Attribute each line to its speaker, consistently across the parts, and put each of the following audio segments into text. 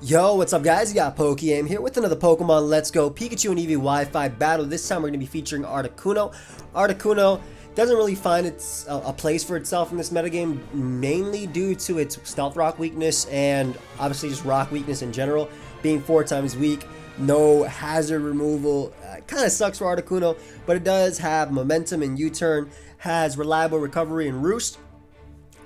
Speaker 1: Yo, what's up guys? You got pokeaim here with another Pokemon Let's Go Pikachu and Eevee Wi-Fi battle. This time we're going to be featuring Articuno. Articuno doesn't really find a place for itself in this metagame, mainly due to its Stealth Rock weakness and obviously just Rock weakness in general, being 4 times weak. No hazard removal. Kind of sucks for Articuno, but it does have momentum and U-turn, has reliable recovery and roost.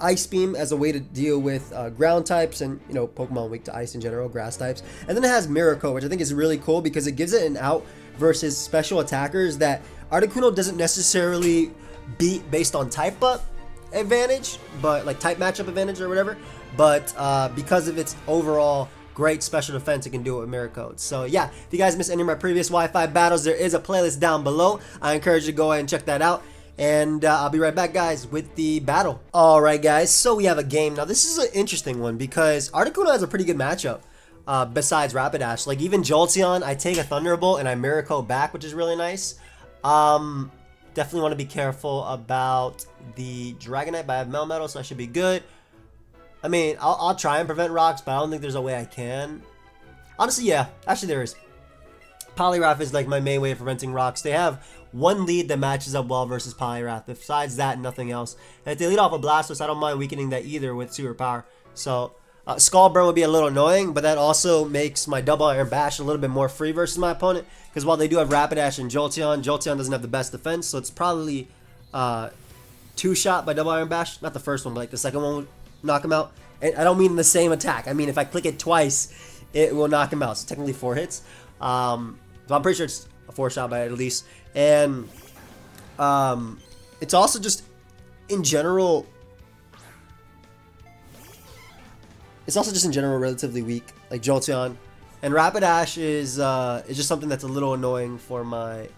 Speaker 1: Ice Beam as a way to deal with ground types and, you know, Pokemon weak to ice in general, grass types. And then it has Miracle, which I think is really cool because it gives it an out versus special attackers that Articuno doesn't necessarily beat based on type up advantage, but like type matchup advantage or whatever. But because of its overall great special defense, it can do it with Miracle. So yeah, if you guys missed any of my previous Wi-Fi battles, there is a playlist down below. I encourage you to go ahead and check that out. And I'll be right back, guys, with the battle. Alright, guys, so we have a game. Now, this is an interesting one because Articuno has a pretty good matchup besides Rapidash. Like, even Jolteon, I take a Thunderbolt and I Miracle back, which is really nice. Definitely want to be careful about the Dragonite, but I have Melmetal, so I should be good. I mean, I'll try and prevent rocks, but I don't think there's a way I can. Honestly, yeah. Actually, there is. Poliwrath is like my main way of preventing rocks. They have one lead that matches up well versus Poliwrath. Besides that, nothing else. And if they lead off a Blastoise, I don't mind weakening that either with Superpower. So, Skull Burn would be a little annoying, but that also makes my Double Iron Bash a little bit more free versus my opponent. Because while they do have Rapidash and Jolteon, Jolteon doesn't have the best defense, so it's probably 2-shot by Double Iron Bash. Not the first one, but like the second one would knock him out. And I don't mean the same attack. I mean if I click it twice, it will knock him out. So technically 4 hits. So I'm pretty sure it's a 4-shot by at least. And it's also just in general, relatively weak, like Jolteon. And Rapidash is just something that's a little annoying for my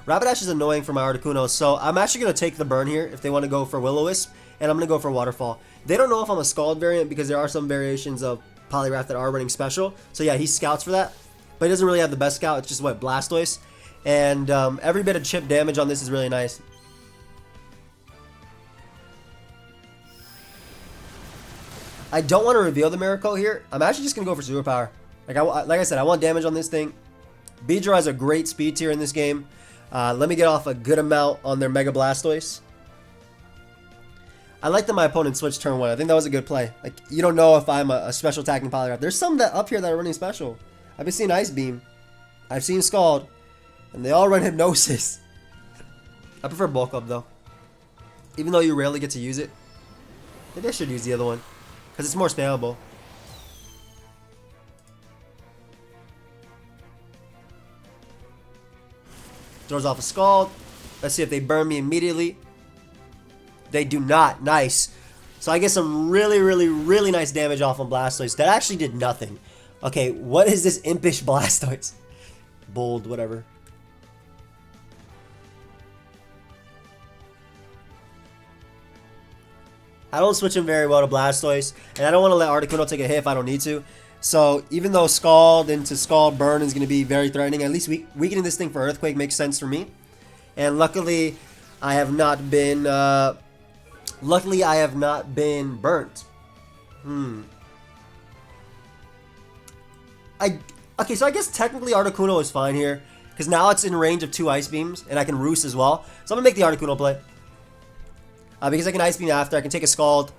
Speaker 1: Articuno. So I'm actually gonna take the burn here if they want to go for Will-O-Wisp, and I'm gonna go for Waterfall. They don't know if I'm a Scald variant because there are some variations of Poliwrath that are running special. So yeah, he scouts for that. But he doesn't really have the best scout. It's just what, Blastoise. And every bit of chip damage on this is really nice. I don't want to reveal the Miracle here. I'm actually just going to go for Superpower. Like I said, I want damage on this thing. Beedrill has a great speed tier in this game. Let me get off a good amount on their Mega Blastoise. I like that my opponent switched turn 1. I think that was a good play. Like, you don't know if I'm a special attacking Poliwrath. There's some that up here that are running special. I've been seeing Ice Beam. I've seen Scald. And they all run Hypnosis. I prefer Bulk Up though. Even though you rarely get to use it. Maybe I should use the other one. Because it's more spammable. Throws off a Scald. Let's see if they burn me immediately. They do not. Nice. So I get some really nice damage off on Blastoise. That actually did nothing. Okay, what is this impish Blastoise? Bold, whatever. I don't switch him very well to Blastoise, and I don't want to let Articuno take a hit if I don't need to. So even though Scald into Scald Burn is going to be very threatening, at least weakening this thing for Earthquake makes sense for me. And luckily, I have not been burnt. Okay, so I guess technically Articuno is fine here, because now it's in range of 2 Ice Beams, and I can Roost as well. So I'm going to make the Articuno play. Because I can Ice Beam after, I can take a Scald.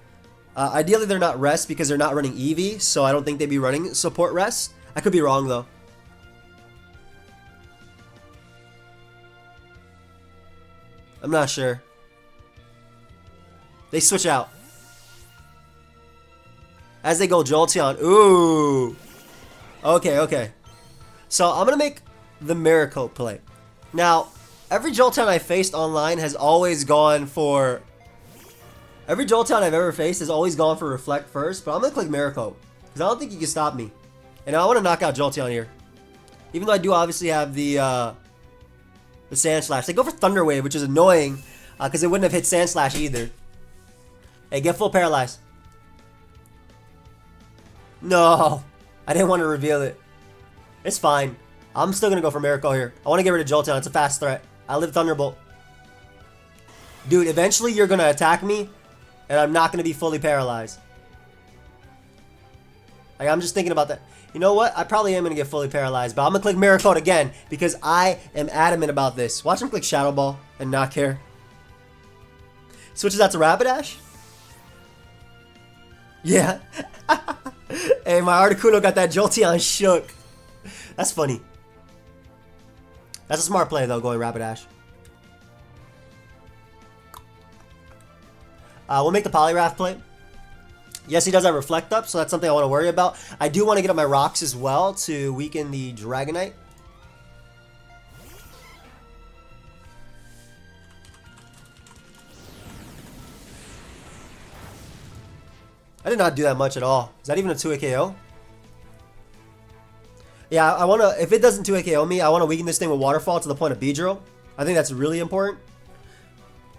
Speaker 1: Ideally, they're not Rest, because they're not running Eevee, so I don't think they'd be running Support Rest. I could be wrong, though. I'm not sure. They switch out. As they go Jolteon. Ooh! Okay. So I'm going to make the Miracle play. Now, every Jolteon I faced online has always gone for... Every Jolteon I've ever faced has always gone for Reflect first, but I'm going to click Miracle. Because I don't think you can stop me. And I want to knock out Jolteon here. Even though I do obviously have the Sand Slash. They go for Thunder Wave, which is annoying. Because it wouldn't have hit Sand Slash either. Hey, get full Paralyzed. No. I didn't want to reveal it. It's fine. I'm still going to go for Miracle here. I want to get rid of Jolteon. It's a fast threat. I live Thunderbolt. Dude, eventually you're going to attack me, and I'm not going to be fully paralyzed. Like, I'm just thinking about that. You know what? I probably am going to get fully paralyzed, but I'm going to click Mirror Coat again because I am adamant about this. Watch him click Shadow Ball and not care. Switches out to Rapidash. Yeah. Hey, my Articuno got that Jolteon shook. That's funny. That's a smart play, though, going Rapidash. We'll make the Poliwrath play. Yes, he does have Reflect up, so that's something I want to worry about. I do want to get up my rocks as well to weaken the Dragonite. I did not do that much at all. Is that even a 2-hit KO? Yeah, I want to, if it doesn't 2-hit KO me, I want to weaken this thing with Waterfall to the point of Beedrill. I think that's really important.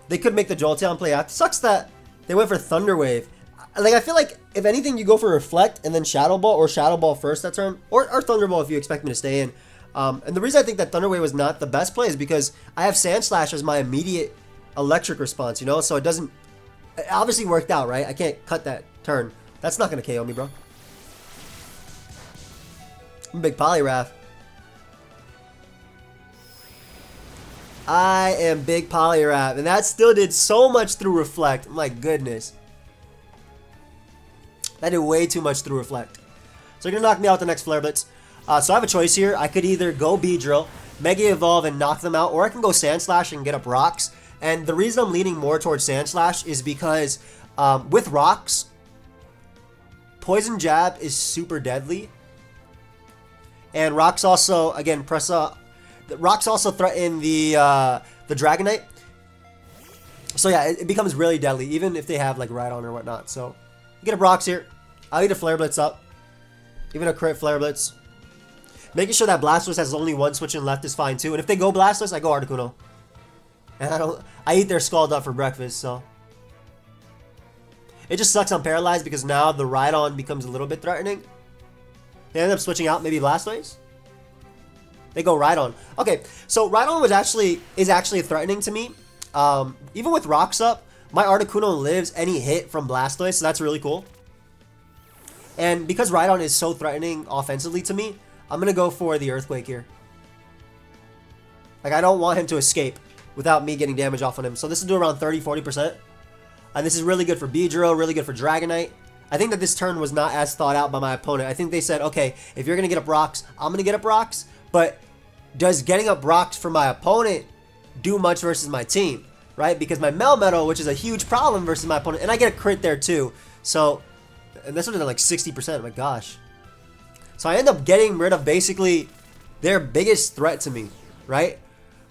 Speaker 1: They could make the Jolteon play out. It sucks that they went for Thunder Wave. Like, I feel like, if anything, you go for Reflect and then Shadow Ball, or Shadow Ball first that turn, or Thunder Ball if you expect me to stay in. And the reason I think that Thunder Wave was not the best play is because I have Sand Slash as my immediate electric response, you know? So it doesn't, it obviously worked out, right? I can't cut that turn. That's not going to KO me, bro. I'm a big Poliwrath. I am big Poliwrath, and that still did so much through Reflect. My goodness. That did way too much through Reflect. So you're going to knock me out the next Flare Blitz. So I have a choice here. I could either go Beedrill, Mega Evolve, and knock them out, or I can go Sand Slash and get up Rocks. And the reason I'm leaning more towards Sand Slash is because with Rocks, Poison Jab is super deadly. And Rocks also, again, Rocks also threaten the Dragonite. So yeah, it becomes really deadly, even if they have like Rhydon or whatnot. So you get a Rocks here. I'll eat a Flare Blitz up. Even a crit Flare Blitz. Making sure that Blastoise has only one switch in left is fine too. And if they go Blastoise, I go Articuno. And I eat their Scald up for breakfast, so. It just sucks I'm paralyzed because now the Rhydon becomes a little bit threatening. They end up switching out maybe Blastoise. They go Rhydon. Okay, so Rhydon is actually threatening to me. Even with Rocks up, my Articuno lives any hit from Blastoise, so that's really cool. And because Rhydon is so threatening offensively to me, I'm going to go for the Earthquake here. Like, I don't want him to escape without me getting damage off on him. So this will do around 30-40%. And this is really good for Beedrill, really good for Dragonite. I think that this turn was not as thought out by my opponent. I think they said, okay, if you're going to get up Rocks, I'm going to get up Rocks. But does getting up Rocks for my opponent do much versus my team? Right? Because my Melmetal, which is a huge problem versus my opponent, and I get a crit there too. So, and this would have done like 60%. My gosh. So I end up getting rid of basically their biggest threat to me, right?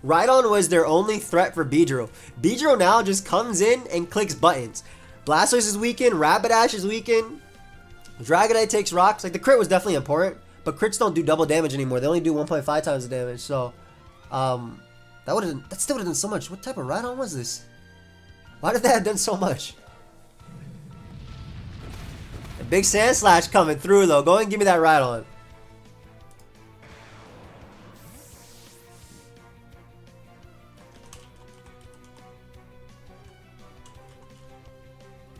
Speaker 1: Rhydon was their only threat for Beedrill. Beedrill now just comes in and clicks buttons. Blastoise is weakened, Rapidash is weakened, Dragonite takes Rocks. Like, the crit was definitely important, but crits don't do double damage anymore. They only do 1.5 times the damage, so that still would have done so much. What type of Rhydon was this? Why did that have done so much? A big Sand Slash coming through, though. Go and give me that Rhydon.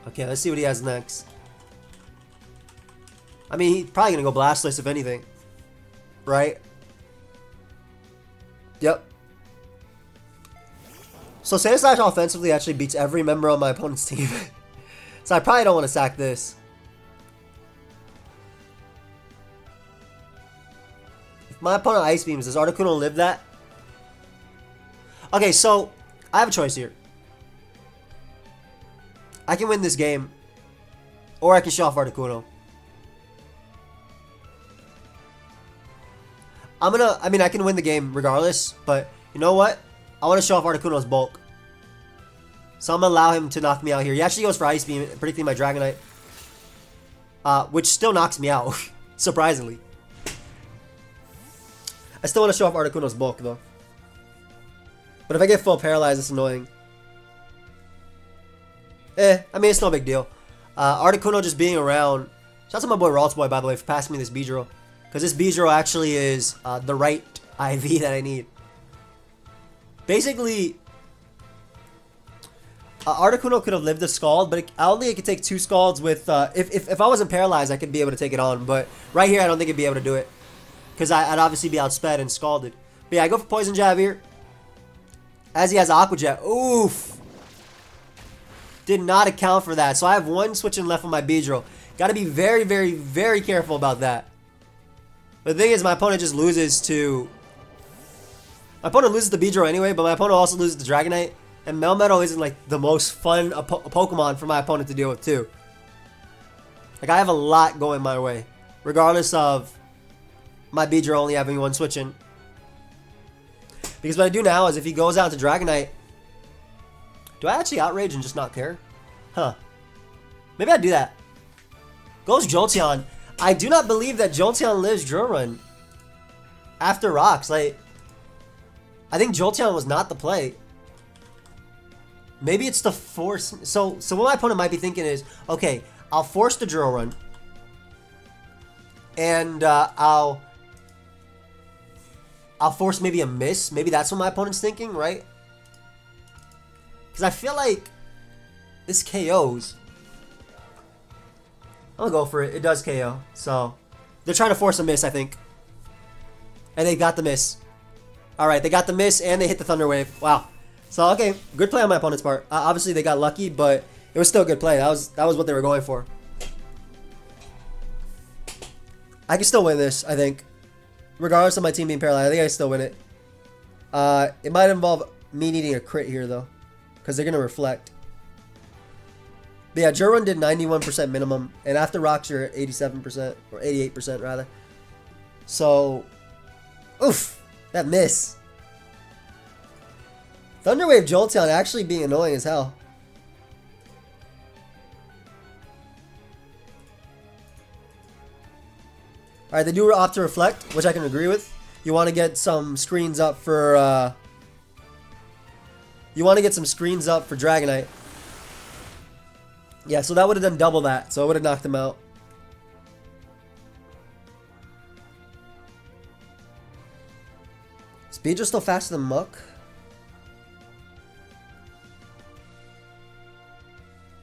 Speaker 1: Okay, let's see what he has next. I mean, he's probably going to go Blastoise if anything. Right? Yep. So Sand Slash offensively actually beats every member on my opponent's team. So I probably don't want to sack this. If my opponent Ice Beams, does Articuno live that? Okay, so I have a choice here. I can win this game, or I can show off Articuno. I mean, I can win the game regardless, but you know what? I want to show off Articuno's bulk. So I'm going to allow him to knock me out here. He actually goes for Ice Beam, predicting my Dragonite. Which still knocks me out, surprisingly. I still want to show off Articuno's bulk, though. But if I get full paralyzed, it's annoying. I mean, it's no big deal. Articuno just being around. Shout out to my boy Raltsboy, by the way, for passing me this Beedrill. Because this Beedrill actually is the right IV that I need. Basically, Articuno could have lived a Scald, but I don't think it could take 2 Scalds with... if I wasn't paralyzed, I could be able to take it on. But right here, I don't think it'd be able to do it. Because I'd obviously be outsped and scalded. But yeah, I go for Poison Jab here. As he has Aqua Jet. Oof. Did not account for that. So I have 1 switching left on my Beedrill. Got to be very, very, very careful about that. But the thing is, my opponent just loses to... My opponent loses the Beedrill anyway, but my opponent also loses the Dragonite. And Melmetal isn't like the most fun Pokemon for my opponent to deal with too. Like I have a lot going my way. Regardless of my Beedrill only having 1 switching. Because what I do now is if he goes out to Dragonite... Do I actually Outrage and just not care? Huh. Maybe I do that. Goes Jolteon. I do not believe that Jolteon lives Drill Run. After Rocks. Like, I think Jolteon was not the play. Maybe it's the force. So what my opponent might be thinking is, okay, I'll force the Drill Run. And I'll force maybe a miss. Maybe that's what my opponent's thinking, right? Because I feel like this KOs. I'm going to go for it. It does KO. So they're trying to force a miss, I think. And they got the miss. Alright, they got the miss and they hit the Thunder Wave. Wow. So, okay, good play on my opponent's part. Obviously, they got lucky, but it was still a good play. That was what they were going for. I can still win this, I think. Regardless of my team being paralyzed, I think I can still win it. It might involve me needing a crit here, though. Because they're going to reflect. But yeah, Jurun did 91% minimum. And after Rocks, you're at 87%. Or 88%, rather. So, oof. That miss. Thunder Wave Jolteon actually being annoying as hell. Alright, they do opt to reflect, which I can agree with. You want to get some screens up for Dragonite. Yeah, so that would have done double that, so I would have knocked him out. Speed just still faster than Muck.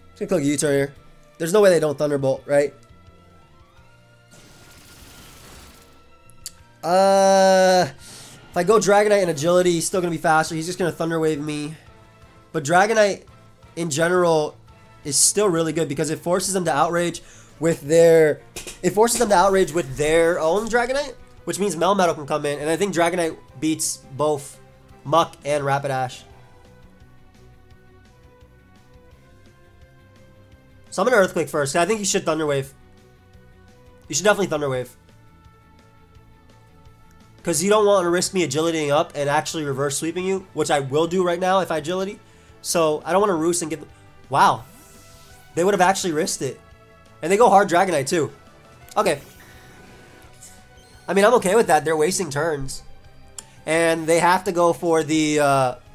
Speaker 1: Just gonna click U-turn here. There's no way they don't Thunderbolt, right? If I go Dragonite and Agility, he's still gonna be faster. He's just gonna Thunder Wave me. But Dragonite, in general, is still really good because it forces them to outrage with their... It forces them to outrage with their own Dragonite, which means Melmetal can come in, and I think Dragonite beats both Muck and Rapidash. So I'm gonna Earthquake first. I think you should Thunder Wave. You should definitely Thunder Wave. Because you don't want to risk me agilitying up and actually reverse sweeping you, which I will do right now if I agility. So I don't want to roost and get... Wow. They would have actually risked it. And they go hard Dragonite too. Okay. I mean, I'm okay with that. They're wasting turns. And they have to go for the...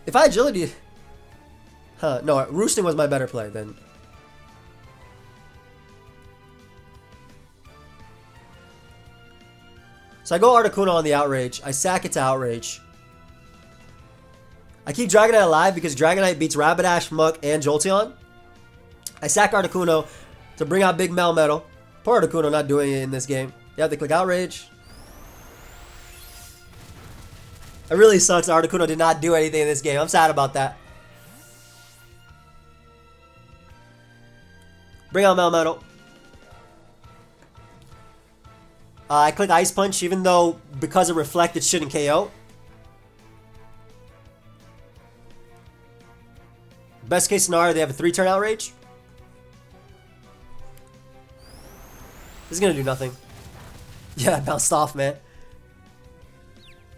Speaker 1: if I agility... Huh, no, roosting was my better play then. So I go Articuno on the Outrage. I sack it to Outrage. I keep Dragonite alive because Dragonite beats Rapidash, Muck, and Jolteon. I sack Articuno to bring out Big Melmetal. Poor Articuno not doing it in this game. You have to click Outrage. It really sucks Articuno did not do anything in this game. I'm sad about that. Bring out Melmetal. I click Ice Punch, even though because of Reflect it shouldn't KO. Best case scenario, they have a 3-turn Outrage. This is going to do nothing. Yeah, bounced off, man.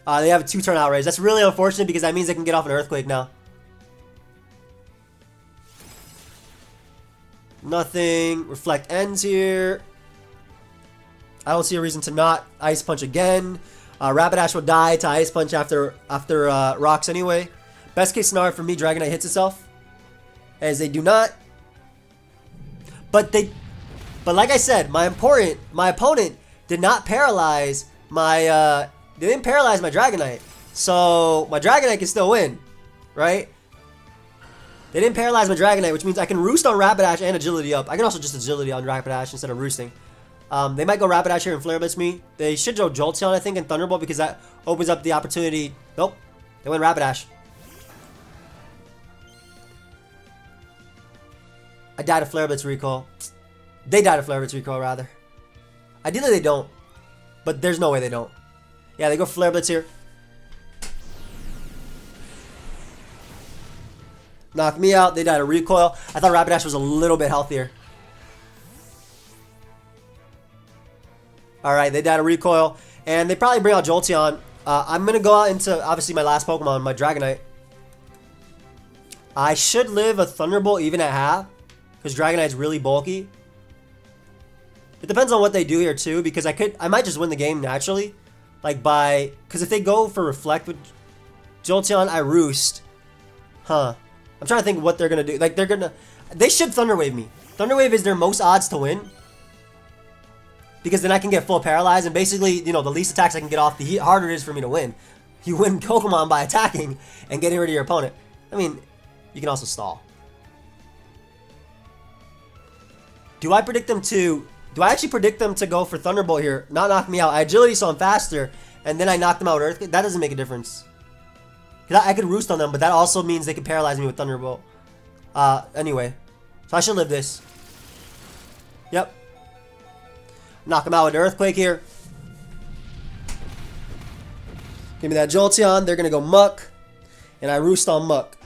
Speaker 1: They have a 2-turn Outrage. That's really unfortunate because that means they can get off an Earthquake now. Nothing. Reflect ends here. I don't see a reason to not Ice Punch again. Rapidash will die to Ice Punch after Rocks anyway. Best case scenario for me, Dragonite hits itself. As they do not. But like I said, my opponent did not paralyze my they didn't paralyze my Dragonite. So my Dragonite can still win. Right? They didn't paralyze my Dragonite, which means I can roost on Rapidash and Agility up. I can also just Agility on Rapidash instead of roosting. They might go Rapidash here and Flare Blitz me. They should go Jolteon, I think, and Thunderbolt because that opens up the opportunity. Nope. They went Rapidash. I died of Flare Blitz recall. They died of Flare Blitz recall, rather. Ideally, they don't. But there's no way they don't. Yeah, they go Flare Blitz here. Knock me out. They died of recoil. I thought Rapidash was a little bit healthier. Alright, they died of recoil. And they probably bring out Jolteon. I'm going to go out into, obviously, my last Pokemon, my Dragonite. I should live a Thunderbolt even at half. Because Dragonite's really bulky. It depends on what they do here, too. Because I might just win the game naturally. Like by, because if they go for Reflect with Jolteon, I roost. Huh. I'm trying to think what they're going to do. Like, they should Thunder Wave me. Thunder Wave is their most odds to win. Because then I can get full paralyzed. And basically, you know, the least attacks I can get off, the harder it is for me to win. You win Pokemon by attacking and getting rid of your opponent. I mean, you can also stall. Do I predict them to... Do I actually predict them to go for Thunderbolt here? Not knock me out. I Agility so I'm faster. And then I knock them out with Earthquake. That doesn't make a difference. I could roost on them, but that also means they can paralyze me with Thunderbolt. Anyway. So I should live this. Yep. Knock them out with Earthquake here. Give me that Jolteon. They're going to go Muck. And I roost on Muck.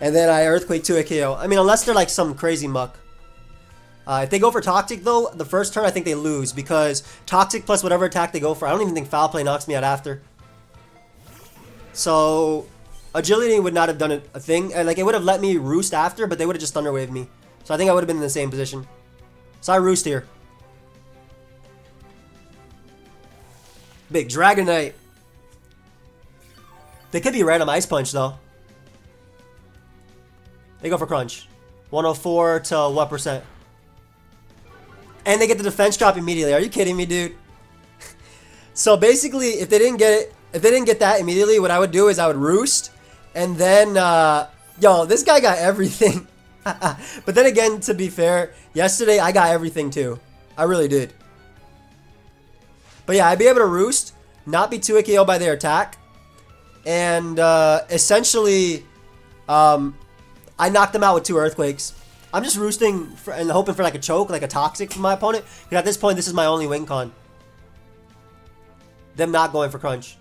Speaker 1: And then I Earthquake to a KO. I mean, unless they're like some crazy Muck. If they go for Toxic, though, the first turn I think they lose. Because Toxic plus whatever attack they go for, I don't even think Foul Play knocks me out after. So, Agility would not have done a thing. And, like, it would have let me roost after, but they would have just Thunder Waved me. So I think I would have been in the same position. So I roost here. Big Dragonite. They could be random Ice Punch, though. They go for Crunch. 104 to what percent? And they get the defense drop immediately. Are you kidding me, dude? So basically, if they didn't get that immediately, what I would do is I would roost. And then, yo, this guy got everything. But then again, to be fair, yesterday I got everything too. I really did. But yeah, I'd be able to roost, not be 2 KO by their attack. And essentially, I knocked them out with 2 Earthquakes. I'm just roosting and hoping for like a choke, like a Toxic from my opponent. Because at this point, this is my only win con. Them not going for Crunch.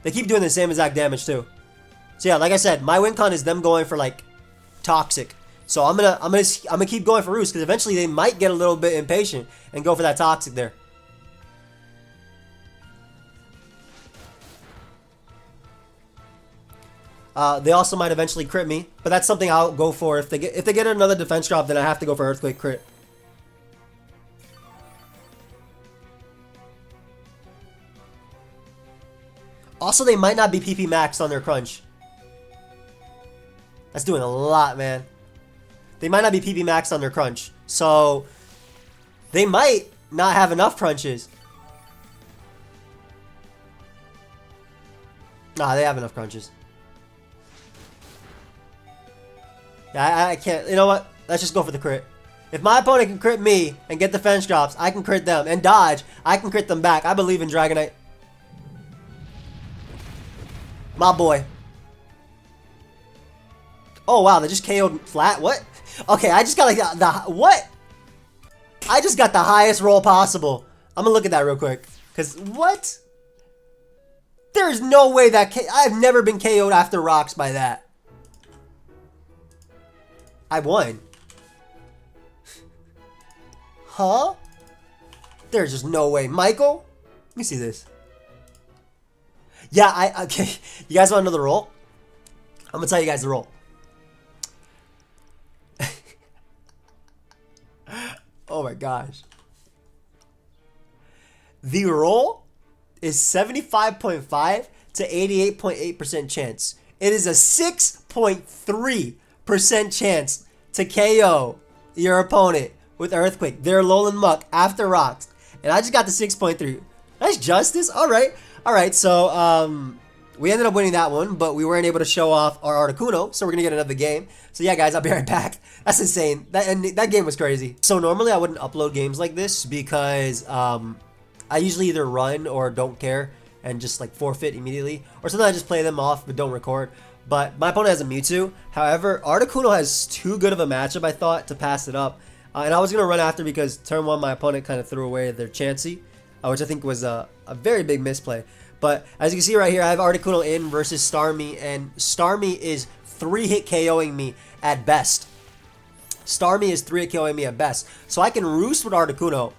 Speaker 1: They keep doing the same exact damage too. So yeah, like I said, my win con is them going for like Toxic. So I'm gonna keep going for Roost because eventually they might get a little bit impatient and go for that Toxic there. They also might eventually crit me, but that's something I'll go for if they get another defense drop. Then I have to go for Earthquake crit. Also, they might not be PP maxed on their Crunch. That's doing a lot, man. They might not be PP maxed on their Crunch, so they might not have enough Crunches. Nah, they have enough Crunches. Yeah, I can't. You know what? Let's just go for the crit. If my opponent can crit me and get defense drops, I can crit them. And dodge, I can crit them back. I believe in Dragonite. My boy. Oh, wow. They just KO'd flat? What? Okay, I just got like the what? I just got the highest roll possible. I'm going to look at that real quick. Because what? There is no way that... I've never been KO'd after rocks by that. I won. Huh? There's just no way. Michael? Let me see this. Yeah, okay. You guys want to know the roll? I'm going to tell you guys the roll. Oh my gosh. The roll is 75.5 to 88.8% chance. It is a 6.3% chance to KO your opponent with Earthquake. They're Alolan Muck after rocks. And I just got the 6.3. Nice justice. Alright. Alright, so We ended up winning that one, but we weren't able to show off our Articuno, so we're gonna get another game. So yeah, guys, I'll be right back. That's insane. That game was crazy. So normally I wouldn't upload games like this because I usually either run or don't care and just like forfeit immediately, or sometimes I just play them off but don't record. But my opponent has a Mewtwo. However, Articuno has too good of a matchup, I thought, to pass it up. And I was gonna run after because turn one my opponent kind of threw away their Chansey, which I think was a very big misplay. But as you can see right here, I have Articuno in versus Starmie, and Starmie is 3-hit KOing me at best. Starmie is 3-hit KOing me at best. So I can Roost with Articuno,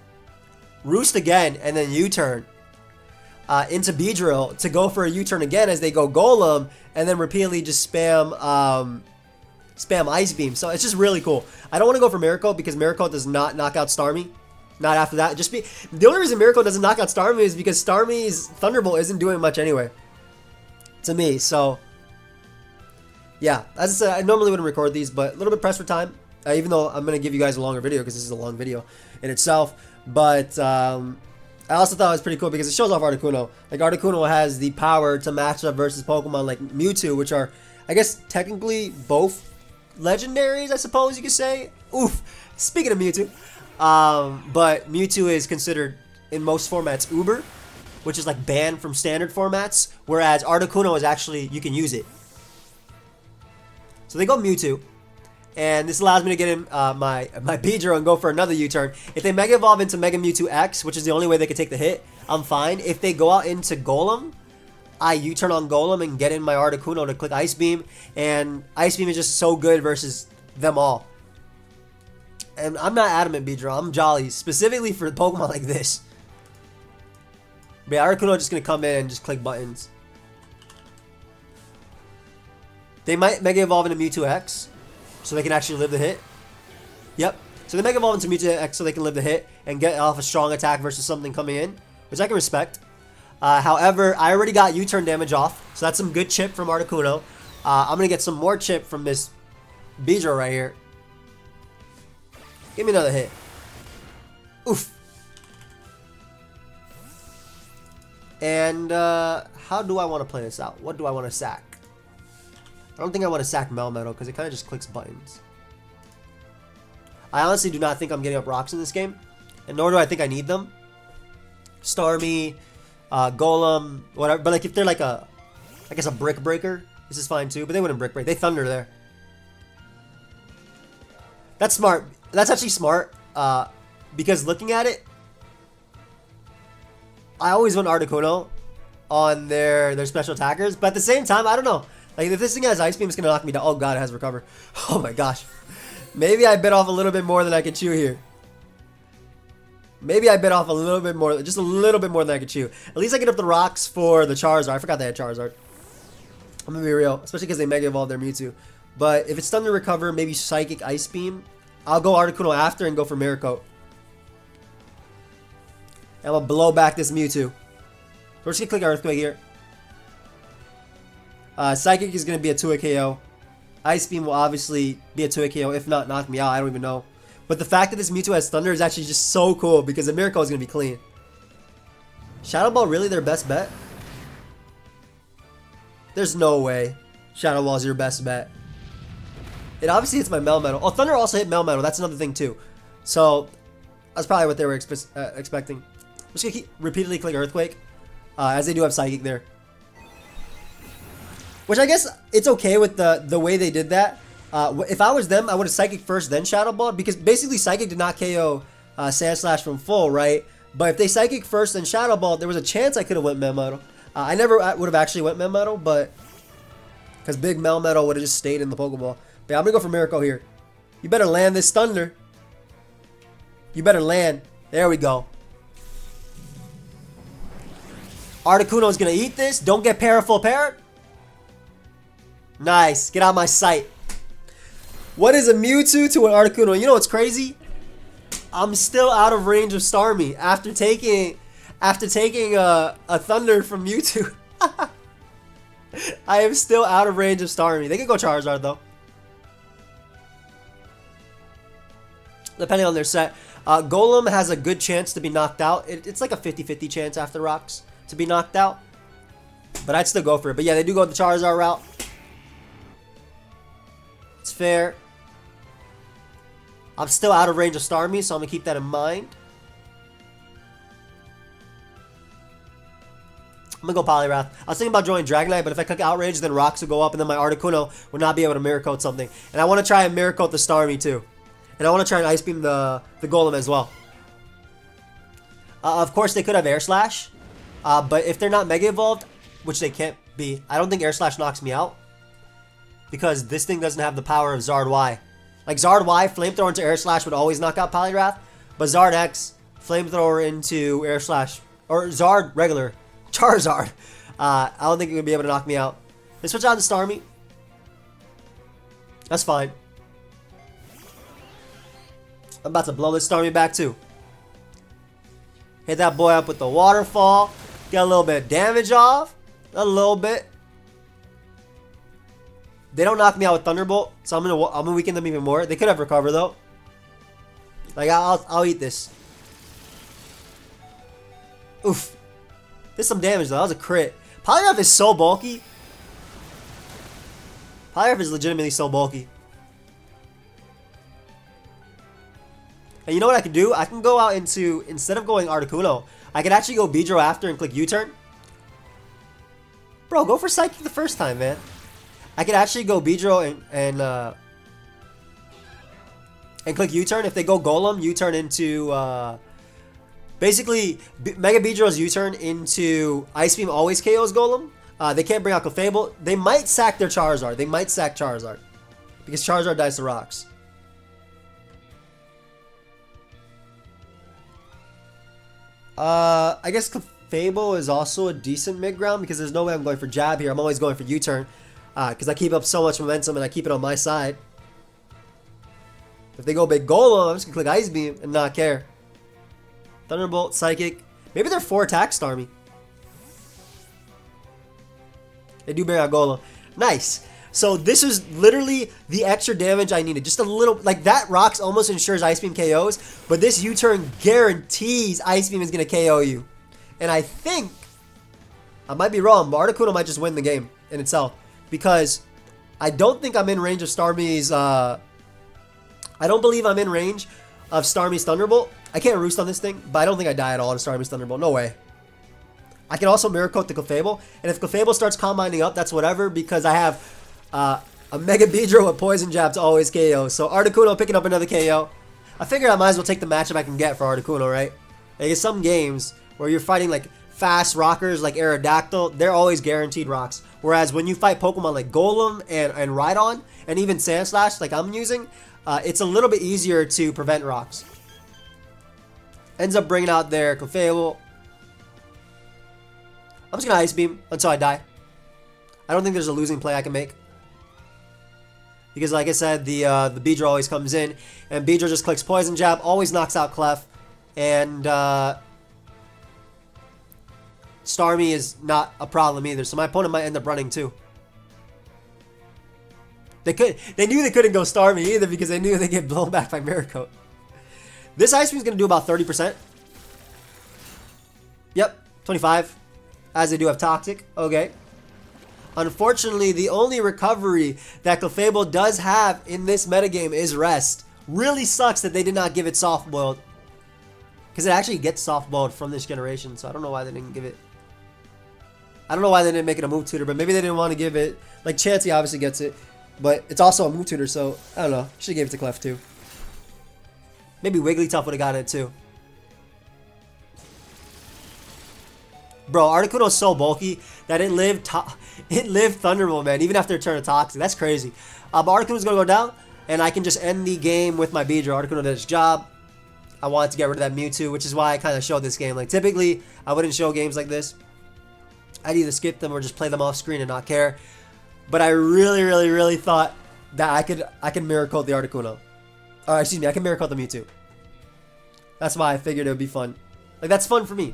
Speaker 1: Roost again, and then U-turn into Beedrill to go for a U-turn again as they go Golem, and then repeatedly just spam Ice Beam. So it's just really cool. I don't want to go for Miracle because Miracle does not knock out Starmie. Not after that. The only reason Miracle doesn't knock out Starmie is because Starmie's Thunderbolt isn't doing much anyway. To me, so yeah. As I said, I normally wouldn't record these, but a little bit pressed for time. Even though I'm gonna give you guys a longer video because this is a long video in itself. But I also thought it was pretty cool because it shows off Articuno. Like Articuno has the power to match up versus Pokemon like Mewtwo, which are, I guess, technically both legendaries, I suppose you could say. Oof. Speaking of Mewtwo. But Mewtwo is considered in most formats Uber, which is like banned from standard formats, whereas Articuno is actually, you can use it. So they go Mewtwo, and this allows me to get in my Beedrill and go for another U-turn. If they Mega Evolve into Mega Mewtwo X, which is the only way they can take the hit, I'm fine. If they go out into Golem, I U-turn on Golem and get in my Articuno to click Ice Beam, and Ice Beam is just so good versus them all. And I'm not adamant Beedrill, I'm jolly, specifically for Pokemon like this. But yeah, Articuno just gonna come in and just click buttons. They might Mega Evolve into Mewtwo X, so they can actually live the hit. Yep. So they Mega Evolve into Mewtwo X so they can live the hit and get off a strong attack versus something coming in, which I can respect. However, I already got U-turn damage off, so that's some good chip from Articuno. I'm gonna get some more chip from this Beedrill right here. Give me another hit. Oof. And how do I want to play this out? What do I want to sack? I don't think I want to sack Melmetal because it kind of just clicks buttons. I honestly do not think I'm getting up rocks in this game, and nor do I think I need them. Starmie, Golem, whatever. But like if they're like I guess a Brick Breaker, this is fine too. But they wouldn't Brick Break. They Thunder there. That's smart. That's actually smart, because looking at it, I always want Articuno on their special attackers, but at the same time, I don't know. Like, if this thing has Ice Beam, it's going to knock me down. Oh, God, it has Recover. Oh, my gosh. Maybe I bit off a little bit more than I could chew here. Maybe I bit off a little bit more, just a little bit more than I could chew. At least I get up the rocks for the Charizard. I forgot they had Charizard. I'm going to be real, especially because they Mega Evolved their Mewtwo. But if it's Thunder Recover, maybe Psychic Ice Beam, I'll go Articuno after and go for Miracle. And I'm going to blow back this Mewtwo. We're just going to click Earthquake here. Psychic is going to be a 2-hit KO. Ice Beam will obviously be a 2-hit KO. If not, knock me out. I don't even know. But the fact that this Mewtwo has Thunder is actually just so cool because the Miracle is going to be clean. Shadow Ball really their best bet? There's no way Shadow Ball is your best bet. It obviously hits my Melmetal. Oh, Thunder also hit Melmetal. That's another thing too. So that's probably what they were expecting. I'm just going to keep repeatedly click Earthquake, as they do have Psychic there. Which I guess it's okay with the way they did that. If I was them, I would have Psychic first, then Shadow Ball, because basically Psychic did not KO Sandslash from full, right? But if they Psychic first, then Shadow Ball, there was a chance I could have went Melmetal. I never would have actually went Melmetal, but because Big Melmetal would have just stayed in the Pokeball. But yeah, I'm going to go for Miracle here. You better land this Thunder. You better land. There we go. Articuno is going to eat this. Don't get Parafull Parrot. Nice. Get out of my sight. What is a Mewtwo to an Articuno? You know what's crazy? I'm still out of range of Starmie after taking a Thunder from Mewtwo. I am still out of range of Starmie. They can go Charizard though. Depending on their set. Golem has a good chance to be knocked out. It's like a 50-50 chance after rocks to be knocked out. But I'd still go for it. But yeah, they do go the Charizard route. It's fair. I'm still out of range of Starmie, so I'm going to keep that in mind. I'm going to go Poliwrath. I was thinking about drawing Dragonite, but if I click Outrage, then Rocks will go up, and then my Articuno will not be able to Mirror Coat something. And I want to try and Mirror Coat the Starmie, too. And I want to try and Ice Beam the Golem as well. Of course, they could have Air Slash. But if they're not Mega Evolved, which they can't be, I don't think Air Slash knocks me out. Because this thing doesn't have the power of Zard Y. Like Zard Y, Flamethrower into Air Slash would always knock out Poliwrath. But Zard X, Flamethrower into Air Slash, or Zard regular, Charizard. I don't think it would be able to knock me out. They switch out to Starmie. That's fine. I'm about to blow this Starmie back too. Hit that boy up with the Waterfall. Get a little bit of damage off. A little bit. They don't knock me out with Thunderbolt, so I'm gonna weaken them even more. They could have Recover though. Like I'll eat this. Oof. There's some damage though. That was a crit. Poliwrath is so bulky. Poliwrath is legitimately so bulky. And you know what I can do? I can go out into, instead of going Articuno, I could actually go Beedrill after and click U-turn. Bro, go for Psychic the first time, man. I could actually go Beedrill and click U-turn. If they go Golem, U-turn into, basically, Mega Beedrill's U-turn into Ice Beam always KOs Golem. They can't bring out Clefable. They might sack their Charizard. They might sack Charizard. Because Charizard dies to rocks. I guess Clefable is also a decent mid-ground because there's no way I'm going for Jab here. I'm always going for U-turn because I keep up so much momentum and I keep it on my side. If they go big Golem, I'm just going to click Ice Beam and not care. Thunderbolt, Psychic. Maybe they're 4 attack Starmie. They do bring out Golem. Nice. So this is literally the extra damage I needed. Just a little, like that Rocks almost ensures Ice Beam KOs, but this U-turn guarantees Ice Beam is going to KO you. And I think, I might be wrong, but Articuno might just win the game in itself. Because I don't think I'm in range of Starmie's, I don't believe I'm in range of Starmie's Thunderbolt. I can't Roost on this thing, but I don't think I die at all to Starmie's Thunderbolt. No way. I can also Mirror Coat the Clefable, and if Clefable starts combining up, that's whatever, because I have a Mega Beedrill with Poison Jab to always KO. So Articuno picking up another KO. I figure I might as well take the matchup I can get for Articuno, right? Like in some games where you're fighting like fast rockers like Aerodactyl, they're always guaranteed rocks. Whereas when you fight Pokemon like Golem and Rhydon, and even Sandslash like I'm using, it's a little bit easier to prevent rocks. Ends up bringing out their Clefable. I'm just going to Ice Beam until I die. I don't think there's a losing play I can make. Because like I said, the Beedrill always comes in. And Beedrill just clicks Poison Jab. Always knocks out Clef. And Starmie is not a problem either. So my opponent might end up running too. They knew they couldn't go Starmie either because they knew they'd get blown back by Mirror Coat. This Ice Beam is going to do about 30%. Yep, 25. As they do have Toxic. Okay. Unfortunately, the only recovery that Clefable does have in this metagame is Rest. Really sucks that they did not give it Soft Boiled. Because it actually gets Soft Boiled from this generation, so I don't know why they didn't give it. I don't know why they didn't make it a move tutor, but maybe they didn't want to give it. Like, Chansey obviously gets it, but it's also a move tutor, so I don't know. Should have gave it to Clef too. Maybe Wigglytuff would have gotten it too. Bro, Articuno is so bulky that it lived Thunderbolt, man, even after a turn of Toxic. That's crazy. But Articuno's going to go down, and I can just end the game with my Beedrill. Articuno did its job. I wanted to get rid of that Mewtwo, which is why I kind of showed this game. Like, typically, I wouldn't show games like this. I'd either skip them or just play them off screen and not care. But I really, really, really thought that I could Mirror Coat the Articuno. Or, excuse me, I can Mirror Coat the Mewtwo. That's why I figured it would be fun. Like, that's fun for me.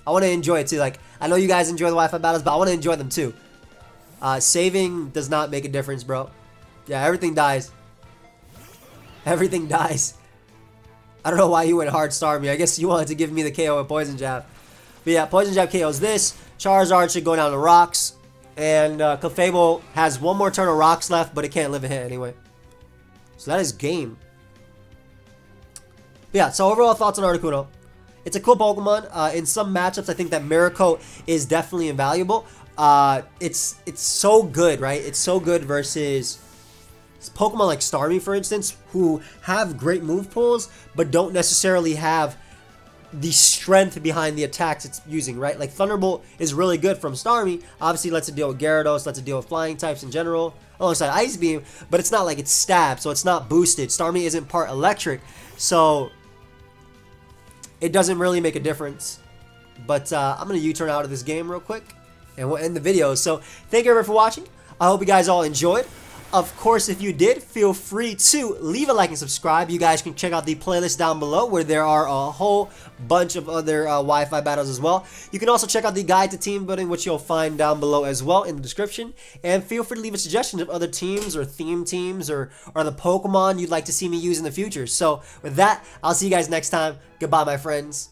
Speaker 1: I want to enjoy it too. Like, I know you guys enjoy the Wi-Fi battles, but I want to enjoy them too. Saving does not make a difference, bro. Yeah, everything dies. Everything dies. I don't know why you went hard Starmie. I guess you wanted to give me the KO with Poison Jab. But yeah, Poison Jab KOs this. Charizard should go down to rocks. And Clefable has one more turn of rocks left, but it can't live a hit anyway. So that is game. But yeah, so overall thoughts on Articuno. It's a cool Pokemon. In some matchups, I think that Miracle is definitely invaluable. It's so good, right? It's so good versus Pokemon like Starmie, for instance, who have great move pools, but don't necessarily have the strength behind the attacks it's using, right? Like Thunderbolt is really good from Starmie. Obviously, lets it deal with Gyarados, lets it deal with flying types in general, alongside Ice Beam, but it's not like it's stab, so it's not boosted. Starmie isn't part electric, so it doesn't really make a difference. But I'm going to U-turn out of this game real quick, and we'll end the video. So thank you everyone for watching. I hope you guys all enjoyed. Of course, if you did, feel free to leave a like and subscribe. You guys can check out the playlist down below where there are a whole bunch of other Wi-Fi battles as well. You can also check out the guide to team building, which you'll find down below as well in the description. And feel free to leave a suggestion of other teams or theme teams or the Pokemon you'd like to see me use in the future. So with that, I'll see you guys next time. Goodbye, my friends.